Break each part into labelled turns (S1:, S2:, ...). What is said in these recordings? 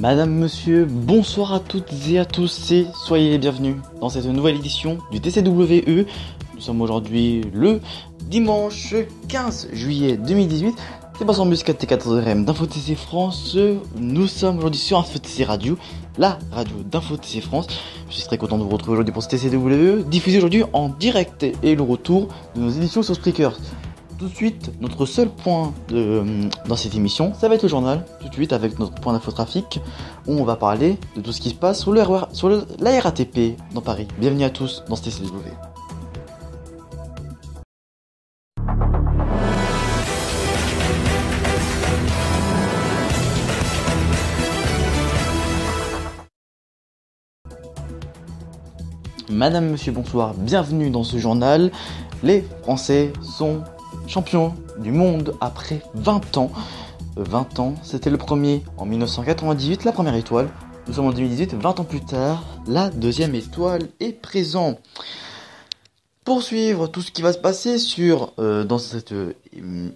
S1: Madame, monsieur, bonsoir à toutes et à tous et soyez les bienvenus dans cette nouvelle édition du TCWE. Nous sommes aujourd'hui le dimanche 15 juillet 2018. C'est pas sans muscat T14RM d'InfoTC France. Nous sommes aujourd'hui sur InfoTC Radio, la radio d'InfoTC France. Je suis très content de vous retrouver aujourd'hui pour ce TCWE, diffusé aujourd'hui en direct et le retour de nos éditions sur Spreaker. Tout de suite, notre seul point dans cette émission, ça va être le journal, tout de suite avec notre point d'infotrafic, où on va parler de tout ce qui se passe sur la RATP dans Paris. Bienvenue à tous dans ce TCW. Madame, monsieur, bonsoir, bienvenue dans ce journal. Les Français sont champion du monde après 20 ans. 20 ans, c'était le premier en 1998, la première étoile. Nous sommes en 2018, 20 ans plus tard, la deuxième étoile est présente. Pour suivre tout ce qui va se passer dans cette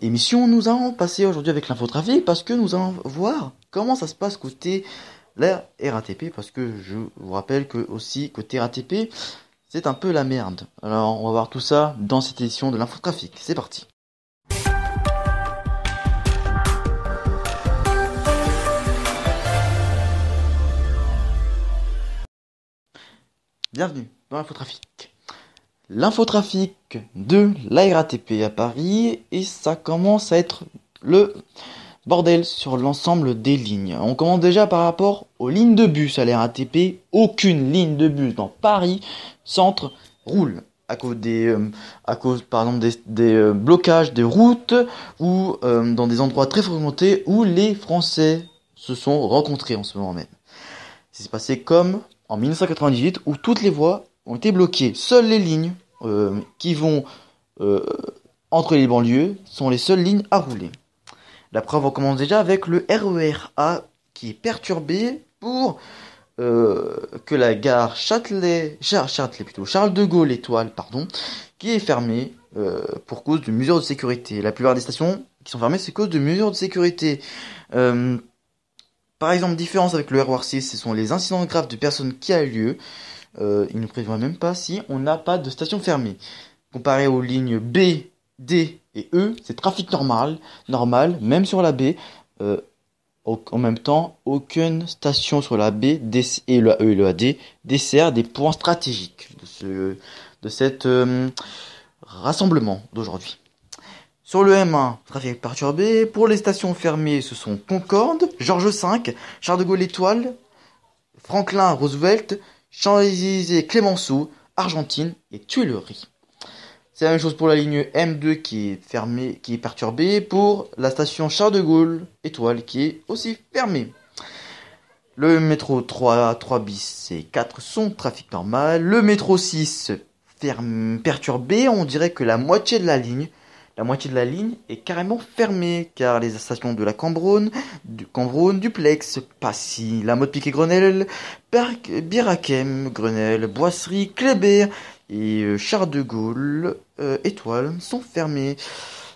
S1: émission, nous allons passer aujourd'hui avec l'infotrafic parce que nous allons voir comment ça se passe côté la RATP, parce que je vous rappelle que aussi côté RATP, c'est un peu la merde. Alors on va voir tout ça dans cette édition de l'infotrafic. C'est parti. Bienvenue dans l'infotrafic. L'infotrafic de la RATP à Paris, et ça commence à être le bordel sur l'ensemble des lignes. On commence déjà par rapport aux lignes de bus à la RATP. Aucune ligne de bus dans Paris Centre roule à cause par exemple des blocages des routes ou dans des endroits très fréquentés où les Français se sont rencontrés en ce moment même. C'est passé comme en 1998 où toutes les voies ont été bloquées. Seules les lignes qui vont entre les banlieues sont les seules lignes à rouler. La preuve, on commence déjà avec le RER A qui est perturbé pour que la gare Charles de Gaulle Étoile, qui est fermée pour cause de mesures de sécurité. La plupart des stations qui sont fermées, c'est cause de mesures de sécurité. Par exemple, différence avec le RER C, ce sont les incidents graves de personnes qui a lieu. Il ne prévoit même pas si on n'a pas de station fermée. Comparé aux lignes B, D et E, c'est trafic normal, même sur la B. En même temps, aucune station sur la B et le E et le AD dessert des points stratégiques de cet rassemblement d'aujourd'hui. Sur le M1, trafic perturbé. Pour les stations fermées, ce sont Concorde, Georges V, Charles de Gaulle Étoile, Franklin Roosevelt, Champs-Élysées Clémenceau, Argentine et Tuileries. C'est la même chose pour la ligne M2 qui est fermée, qui est perturbée, pour la station Charles de Gaulle Étoile qui est aussi fermée. Le métro 3 bis et 4 sont trafic normal. Le métro 6 perturbé, on dirait que la moitié de la ligne est carrément fermée, car les stations de la Cambronne, Duplex, Passy, La Motte-Piquet-Grenelle, Birakem, Grenelle, Boisserie, Kléber et Charles de Gaulle Étoile sont fermées.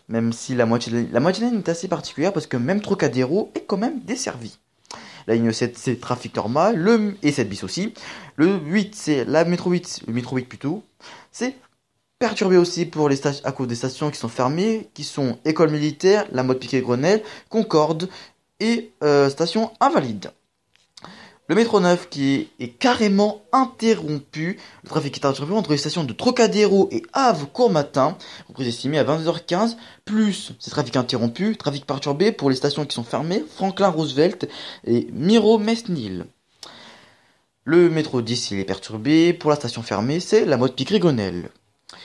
S1: Même si la moitié de la ligne est assez particulière, parce que même Trocadéro est quand même desservi. La ligne 7, c'est trafic normal, et 7 bis aussi. Le 8, c'est le métro 8 plutôt. C'est perturbé aussi à cause des stations qui sont fermées, qui sont École Militaire, La Motte-Piquet-Grenelle, Concorde et Station Invalide. Le métro 9 qui est carrément interrompu. Le trafic est interrompu entre les stations de Trocadéro et Havre-Courmatin, reprise estimée à 22h15, plus ces trafics interrompus, trafic perturbé pour les stations qui sont fermées, Franklin Roosevelt et Miromesnil. Le métro 10 il est perturbé, pour la station fermée c'est La Motte-Piquet-Grenelle.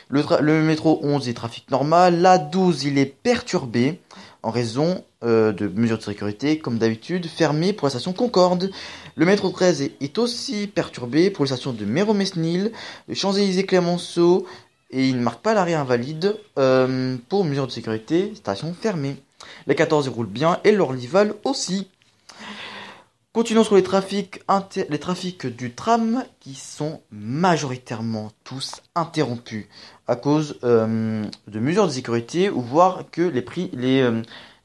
S1: Le métro 11 est trafic normal, la 12 il est perturbé en raison de mesures de sécurité, comme d'habitude, fermé pour la station Concorde. Le métro 13 est aussi perturbé pour les stations de Miromesnil, Champs-Élysées Clémenceau, et il ne marque pas l'arrêt invalide pour mesures de sécurité, station fermée. Les 14 roulent bien et l'Orlyval aussi. Continuons sur les trafics du tram qui sont majoritairement tous interrompus à cause de mesures de sécurité ou voire que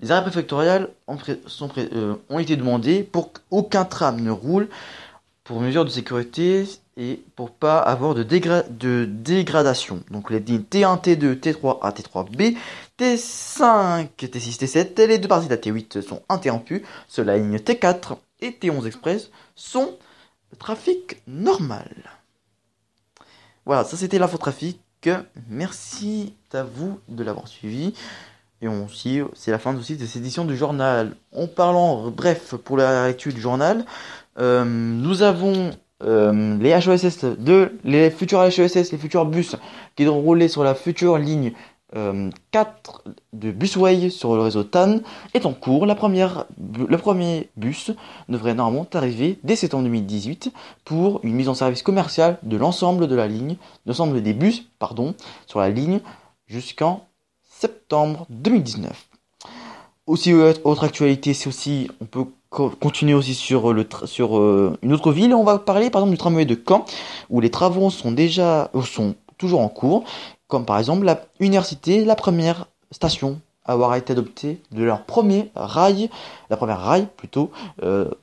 S1: Les arrêts préfectorales ont été demandés pour qu'aucun tram ne roule pour mesure de sécurité et pour pas avoir de dégradation. Donc les lignes T1, T2, T3A, T3B, T5, T6, T7 et les deux parties de la T8 sont interrompues. Sur la ligne T4 et T11 Express sont le trafic normal. Voilà, ça c'était l'infotrafic. Merci à vous de l'avoir suivi. Et aussi, c'est la fin aussi de cette édition du journal. En parlant, bref, pour la lecture du journal, nous avons les HESS, les futurs HESS, les futurs bus qui vont rouler sur la future ligne 4 de Busway sur le réseau TAN est en cours. Le premier bus devrait normalement arriver dès septembre 2018 pour une mise en service commerciale de l'ensemble des bus, sur la ligne jusqu'en septembre 2019. Aussi, autre actualité, c'est aussi, on peut continuer aussi sur une autre ville. On va parler par exemple du tramway de Caen, où les travaux sont toujours en cours, comme par exemple la Université, la première station à avoir été adoptée de leur première rail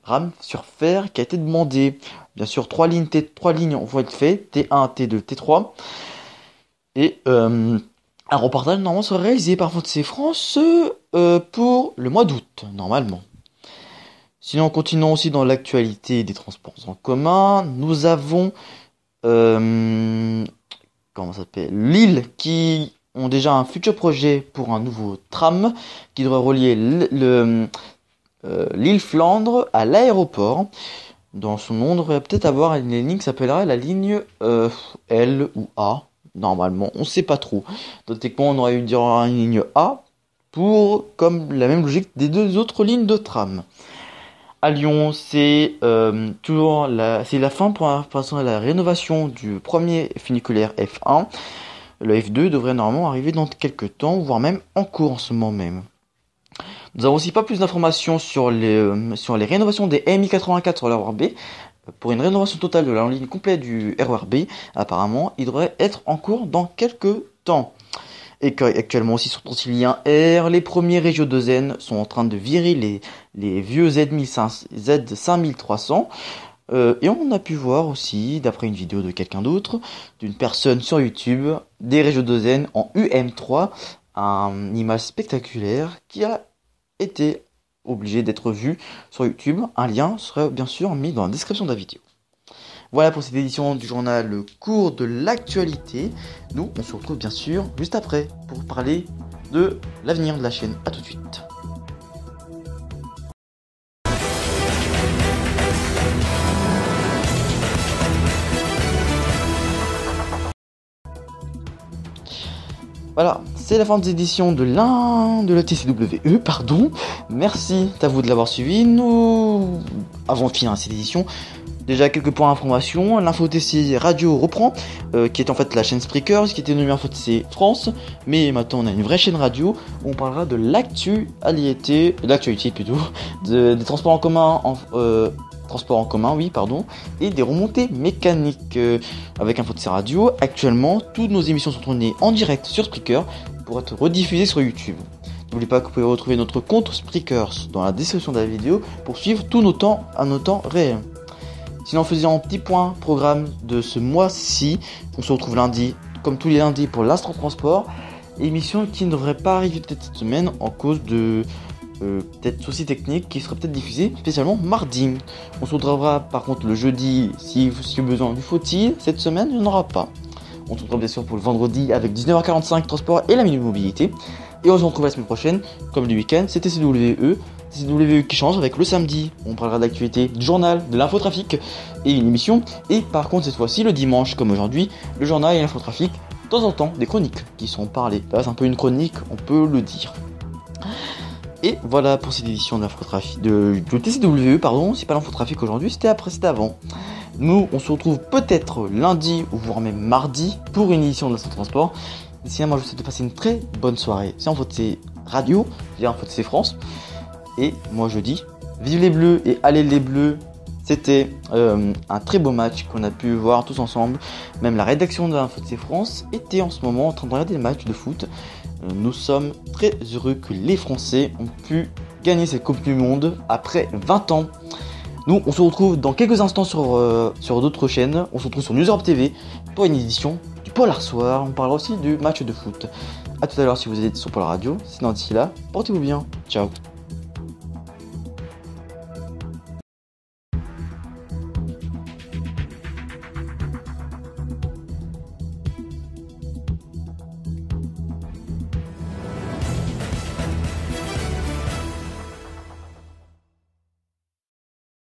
S1: rame sur fer qui a été demandé. Bien sûr, 3 lignes vont être faites, T1, T2, T3. Et un reportage normalement sera réalisé par Foncé France pour le mois d'août, normalement. Sinon, continuons aussi dans l'actualité des transports en commun. Nous avons Lille qui ont déjà un futur projet pour un nouveau tram qui devrait relier l'île Flandre à l'aéroport. Dans son nom, on devrait peut-être avoir une ligne qui s'appellera la ligne L ou A. Normalement, on ne sait pas trop. Techniquement, on aurait eu dire une ligne A comme la même logique des deux autres lignes de tram. À Lyon, c'est la fin pour la rénovation du premier funiculaire F1. Le F2 devrait normalement arriver dans quelques temps, voire même en cours en ce moment même. Nous avons aussi pas plus d'informations sur les rénovations des MI 84 sur la RER B. Pour une rénovation totale de la ligne complète du RER B, apparemment, il devrait être en cours dans quelques temps. Et qu'actuellement aussi sur Transilien R, les premiers régios de Zen sont en train de virer les vieux Z5300. Et on a pu voir aussi, d'après une vidéo de quelqu'un d'autre, d'une personne sur YouTube, des régios de Zen en UM3, une image spectaculaire qui a été obligé d'être vu sur YouTube. Un lien sera bien sûr mis dans la description de la vidéo. Voilà pour cette édition du journal Le Cours de l'actualité. Nous, on se retrouve bien sûr juste après pour parler de l'avenir de la chaîne. A tout de suite. Voilà, c'est la fin des éditions de la TCWE, Merci à vous de l'avoir suivi. Nous, avant de finir cette édition, déjà quelques points d'information. L'Info TC Radio reprend, qui est en fait la chaîne Spreakers, qui était nommée Info TC France, mais maintenant on a une vraie chaîne radio où on parlera de l'actualité des transports en commun, et des remontées mécaniques avec Info TC Radio. Actuellement, toutes nos émissions sont tournées en direct sur Spreaker pour être rediffusées sur YouTube. N'oubliez pas que vous pouvez retrouver notre compte Spreakers dans la description de la vidéo pour suivre tous nos temps à nos temps réels. Sinon, faisant un petit point programme de ce mois-ci, on se retrouve lundi, comme tous les lundis, pour l'Instant Transport. Émission qui ne devrait pas arriver peut-être cette semaine en cause de peut-être soucis techniques qui seraient peut-être diffusés spécialement mardi. On se retrouvera par contre le jeudi si vous avez besoin du faut-il. Cette semaine, il n'y en aura pas. On se retrouve bien sûr pour le vendredi avec 19h45 transport et la minute mobilité. Et on se retrouve la semaine prochaine, comme le week-end, c'est TCWE qui change avec le samedi. On parlera de l'actualité du journal, de l'infotrafic et une émission. Et par contre, cette fois-ci, le dimanche, comme aujourd'hui, le journal et l'infotrafic, de temps en temps, des chroniques qui sont parlées. Là, c'est un peu une chronique, on peut le dire. Et voilà pour cette édition de l'infotrafic, de TCWE, c'est pas l'infotrafic aujourd'hui, c'était avant. Nous, on se retrouve peut-être lundi ou voire même mardi pour une édition de l'Instant Transport. D'ici là, moi je vous souhaite de passer une très bonne soirée. C'est Info TC Radio, c'est Info TC France. Et moi je dis, vive les Bleus et allez les Bleus. C'était un très beau match qu'on a pu voir tous ensemble. Même la rédaction de Info TC France était en ce moment en train de regarder le match de foot. nous sommes très heureux que les Français ont pu gagner cette Coupe du Monde après 20 ans. Nous, on se retrouve dans quelques instants sur d'autres chaînes. On se retrouve sur News Europe TV pour une édition du Polar Soir. On parlera aussi du match de foot. A tout à l'heure si vous êtes sur Polar Radio. Sinon d'ici là, portez-vous bien. Ciao.